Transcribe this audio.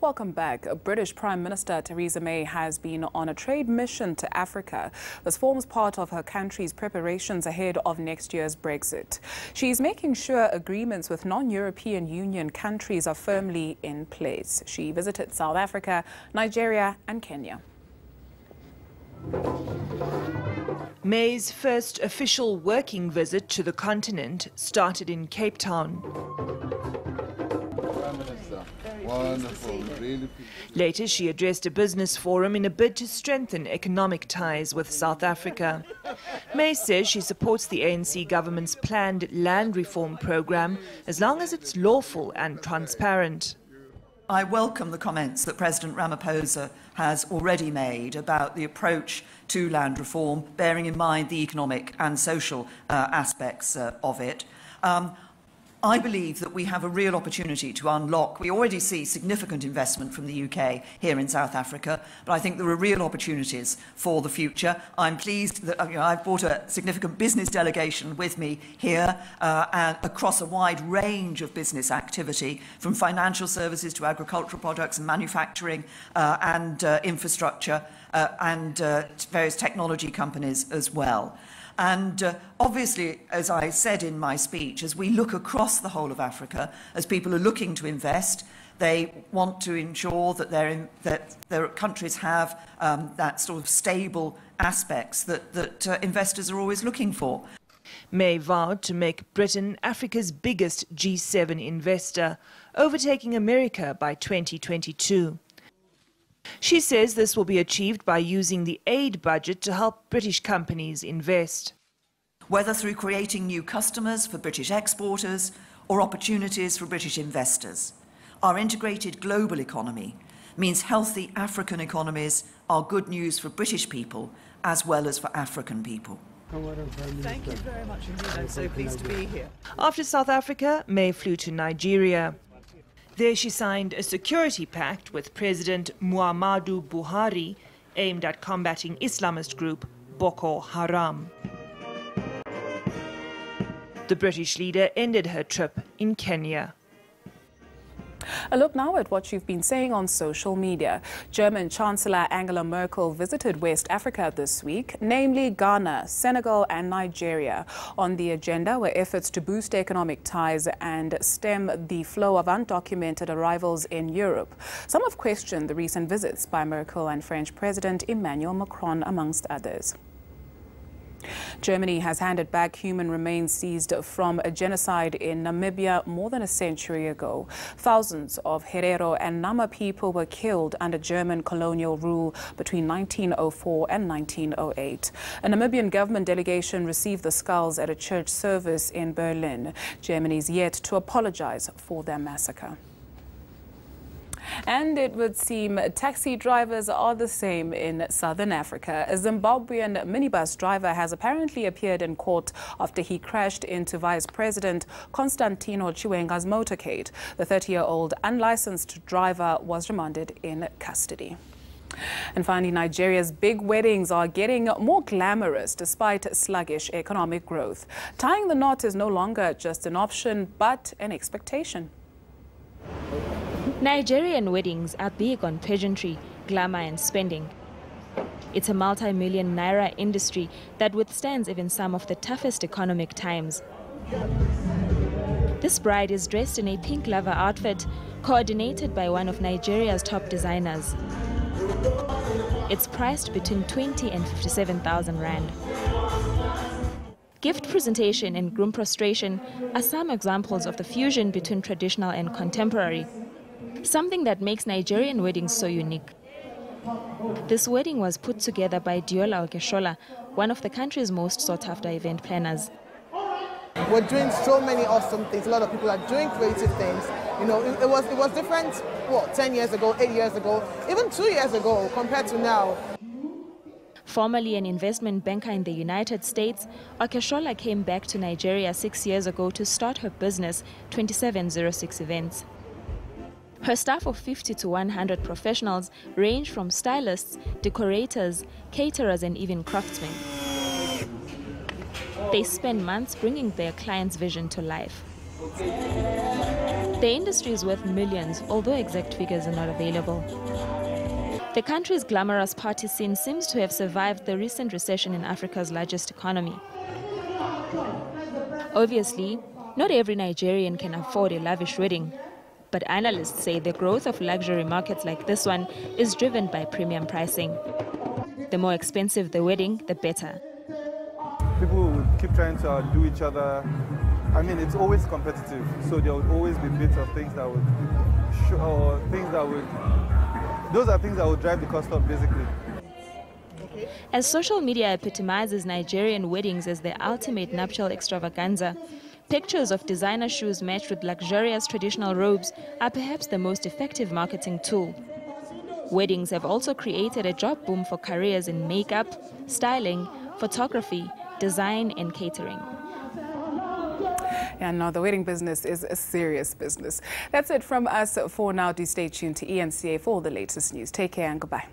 Welcome back. British Prime Minister Theresa May has been on a trade mission to Africa. This forms part of her country's preparations ahead of next year's Brexit. She's making sure agreements with non-European Union countries are firmly in place. She visited South Africa, Nigeria and Kenya. May's first official working visit to the continent started in Cape Town. Wonderful, really. Later, she addressed a business forum in a bid to strengthen economic ties with South Africa. May says she supports the ANC government's planned land reform program as long as it's lawful and transparent. I welcome the comments that President Ramaphosa has already made about the approach to land reform, bearing in mind the economic and social aspects of it. I believe that we have a real opportunity to unlock. We already see significant investment from the UK here in South Africa, but I think there are real opportunities for the future. I'm pleased that I've brought a significant business delegation with me here and across a wide range of business activity, from financial services to agricultural products and manufacturing and infrastructure and various technology companies as well. And obviously, as I said in my speech, as we look across the whole of Africa, as people are looking to invest, they want to ensure that their countries have that sort of stable aspects that investors are always looking for. May vowed to make Britain Africa's biggest G7 investor, overtaking America by 2022. She says this will be achieved by using the aid budget to help British companies invest. Whether through creating new customers for British exporters or opportunities for British investors, our integrated global economy means healthy African economies are good news for British people as well as for African people. Thank you very much indeed. I'm so pleased to be here. After South Africa, May flew to Nigeria. There she signed a security pact with President Muhammadu Buhari aimed at combating Islamist group Boko Haram. The British leader ended her trip in Kenya. A look now at what you've been saying on social media. German Chancellor Angela Merkel visited West Africa this week, namely Ghana, Senegal and Nigeria. On the agenda were efforts to boost economic ties and stem the flow of undocumented arrivals in Europe. Some have questioned the recent visits by Merkel and French President Emmanuel Macron, amongst others. Germany has handed back human remains seized from a genocide in Namibia more than a century ago. Thousands of Herero and Nama people were killed under German colonial rule between 1904 and 1908. A Namibian government delegation received the skulls at a church service in Berlin. Germany is yet to apologize for their massacre. And it would seem taxi drivers are the same in southern Africa. A Zimbabwean minibus driver has apparently appeared in court after he crashed into Vice President Constantino Chiwenga's motorcade. The 30-year-old unlicensed driver was remanded in custody. And finally, Nigeria's big weddings are getting more glamorous despite sluggish economic growth. Tying the knot is no longer just an option, but an expectation. Nigerian weddings are big on pageantry, glamour and spending. It's a multi-million naira industry that withstands even some of the toughest economic times. This bride is dressed in a pink lava outfit, coordinated by one of Nigeria's top designers. It's priced between 20 and 57,000 rand. Gift presentation and groom prostration are some examples of the fusion between traditional and contemporary. Something that makes Nigerian weddings so unique. This wedding was put together by Diola Okeshola, one of the country's most sought-after event planners. We're doing so many awesome things. A lot of people are doing creative things. You know, it was different, what, 10 years ago, 8 years ago, even 2 years ago compared to now. Formerly an investment banker in the United States, Okeshola came back to Nigeria 6 years ago to start her business, 2706 Events. Her staff of 50 to 100 professionals range from stylists, decorators, caterers and even craftsmen. They spend months bringing their clients' vision to life. The industry is worth millions, although exact figures are not available. The country's glamorous party scene seems to have survived the recent recession in Africa's largest economy. Obviously, not every Nigerian can afford a lavish wedding, but analysts say the growth of luxury markets like this one is driven by premium pricing. The more expensive the wedding, the better. People would keep trying to outdo each other. I mean, it's always competitive, so there would always be bits of things that would show, or things that would, those are things that would drive the cost up, basically. As social media epitomizes Nigerian weddings as the ultimate nuptial extravaganza, pictures of designer shoes matched with luxurious traditional robes are perhaps the most effective marketing tool. Weddings have also created a job boom for careers in makeup, styling, photography, design and catering. And now the wedding business is a serious business. That's it from us for now. Do stay tuned to ENCA for all the latest news. Take care and goodbye.